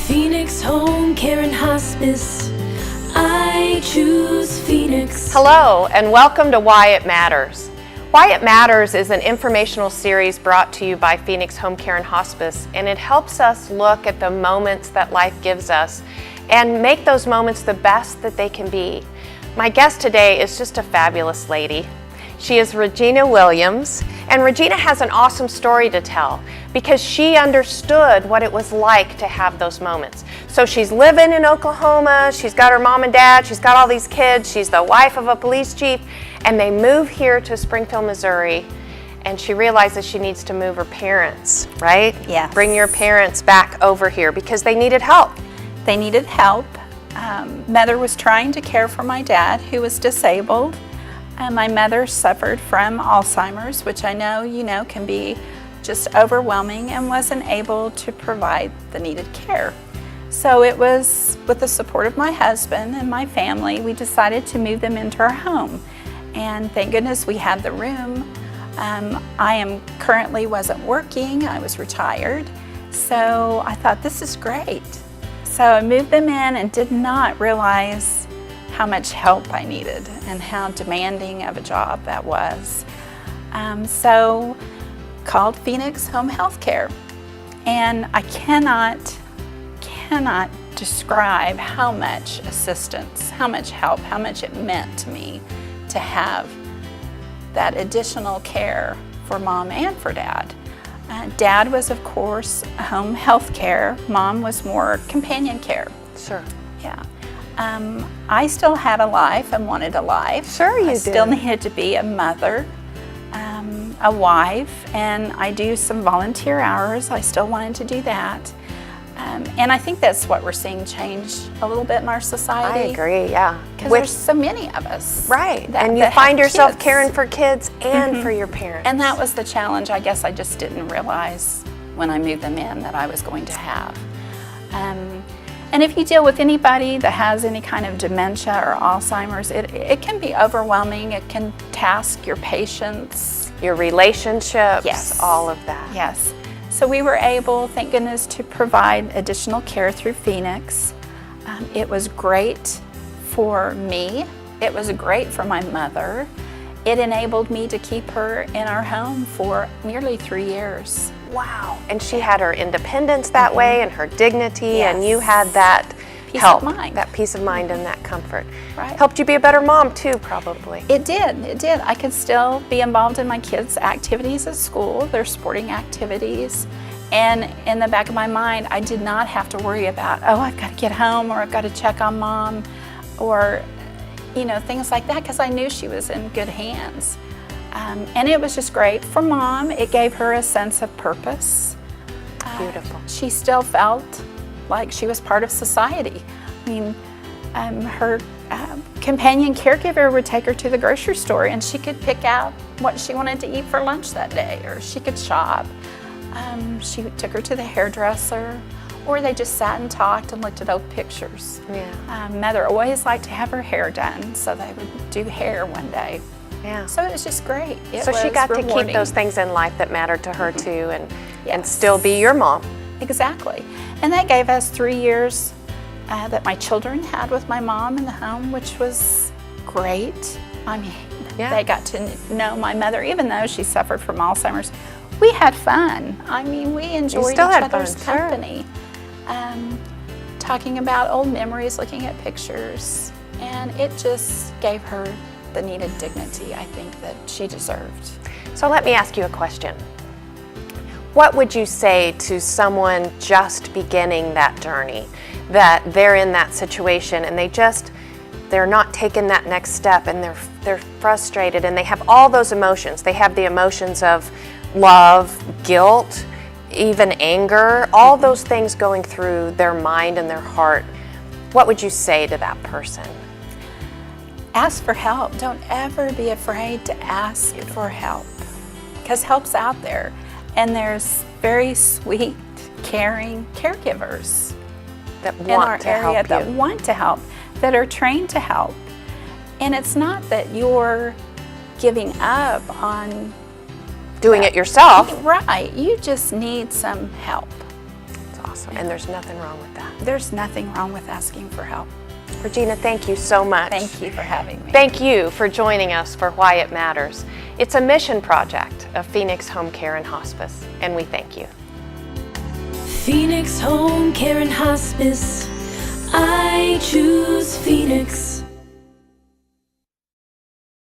Phoenix Home Care and Hospice. I choose Phoenix. Hello and welcome to Why It Matters. Why It Matters is an informational series brought to you by Phoenix Home Care and Hospice, and it helps us look at the moments that life gives us and make those moments the best that they can be. My guest today is just a fabulous lady. She is Regina Williams, and Regina has an awesome story to tell because she understood what it was like to have those moments. So she's living in Oklahoma, she's got her mom and dad, she's got all these kids, she's the wife of a police chief, and they move here to Springfield, Missouri, and she realizes she needs to move her parents, right? Yes. Bring your parents back over here because they needed help. They needed help. Mother was trying to care for my dad, who was disabled. My mother suffered from Alzheimer's, which I know you know can be just overwhelming, and wasn't able to provide the needed care. So it was with the support of my husband and my family, we decided to move them into our home. And thank goodness we had the room. I currently wasn't working, I was retired. So I thought, this is great. So I moved them in and did not realize how much help I needed and how demanding of a job that was. So called Phoenix Home Healthcare, and I cannot describe how much assistance, how much help, how much it meant to me to have that additional care for mom and for dad. Dad was, of course, home health care. Mom was more companion care. Sure. Yeah. I still had a life and wanted a life. Sure you did. I still needed to be a mother, a wife, and I do some volunteer hours. I still wanted to do that. And I think that's what we're seeing change a little bit in our society. I agree, yeah. Because there's so many of us. Right, and you that find have yourself kids. caring for kids and for your parents. And that was the challenge I guess I just didn't realize when I moved them in that I was going to have. And if you deal with anybody that has any kind of dementia or Alzheimer's, it can be overwhelming. It can task your patience. Your relationships, Yes. all of that. Yes. So we were able, thank goodness, to provide additional care through Phoenix. It was great for me. It was great for my mother. It enabled me to keep her in our home for nearly 3 years. Wow. And she had her independence that way and her dignity, and you Yes. had that Peace help, of mind. that peace of mind and that comfort. Right. Helped you be a better mom too, probably. It did. I could still be involved in my kids' activities at school, their sporting activities. And in the back of my mind, I did not have to worry about, oh, I've got to get home, or I've got to check on mom, or, you know, things like that, because I knew she was in good hands. And it was just great. For mom, it gave her a sense of purpose. Beautiful. She still felt like she was part of society. I mean, her companion caregiver would take her to the grocery store and she could pick out what she wanted to eat for lunch that day, or she could shop. She took her to the hairdresser, or they just sat and talked and looked at old pictures. Yeah. Mother always liked to have her hair done, so they would do hair one day. Yeah. So it was just great. So she got to keep those things in life that mattered to her too, and still be your mom. Exactly. And that gave us 3 years that my children had with my mom in the home, which was great. I mean, they got to know my mother, even though she suffered from Alzheimer's. We had fun. I mean, we enjoyed each other's company. Talking about old memories, looking at pictures, and it just gave her the needed dignity, I think, that she deserved. So let me ask you a question. What would you say to someone just beginning that journey, that they're in that situation and they're not taking that next step, and they're frustrated, and they have all those emotions. They have the emotions of love, guilt, even anger, all those things going through their mind and their heart. What would you say to that person? Ask for help. Don't ever be afraid to ask for help, because help's out there, and there's very sweet, caring caregivers that in our want to area help that you. want to help, that are trained to help. And it's not that you're giving up on doing it yourself. Right, you just need some help. awesome. And there's nothing wrong with that. There's nothing wrong with asking for help. Regina, thank you so much. Thank you for having me. Thank you for joining us for Why It Matters. It's a mission project of Phoenix Home Care and Hospice, and we thank you. Phoenix Home Care and Hospice. I choose Phoenix.